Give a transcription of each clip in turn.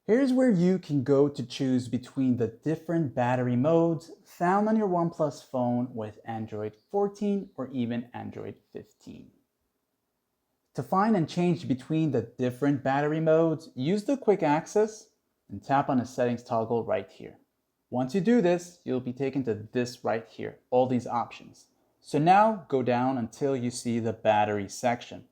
Here's where you can go to choose between the different battery modes found on your OnePlus phone with Android 14 or even Android 15. To find and change between the different battery modes, use the quick access and tap on the settings toggle right here. Once you do this, you'll be taken to this right here, all these options. So now go down until you see the battery section.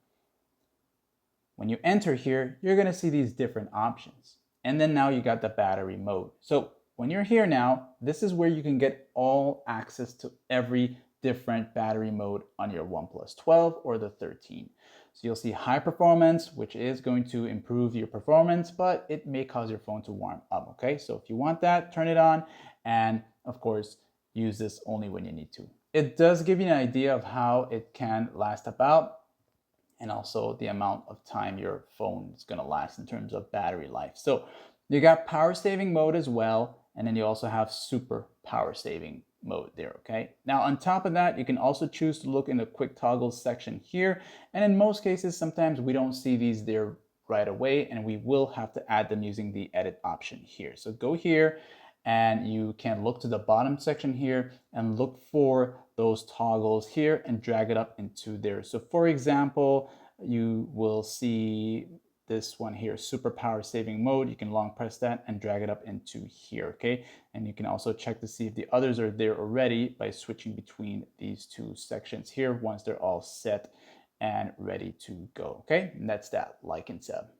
When you enter here, you're going to see these different options. And then now you got the battery mode. So when you're here now, this is where you can get all access to every different battery mode on your OnePlus 12 or the 13. So you'll see high performance, which is going to improve your performance, but it may cause your phone to warm up, okay? So if you want that, turn it on, and of course, use this only when you need to. It does give you an idea of how it can last about, and also the amount of time your phone is going to last in terms of battery life. So you got power saving mode as well, and then you also have super power saving mode there, okay? Now on top of that, you can also choose to look in the quick toggles section here, and in most cases, sometimes we don't see these there right away, and we will have to add them using the edit option here. So go here, and you can look to the bottom section here and look for those toggles here and drag it up into there. So for example, you will see this one here, super power saving mode. You can long press that and drag it up into here, okay? And you can also check to see if the others are there already by switching between these two sections here once they're all set and ready to go, okay? And that's that. Like and sub.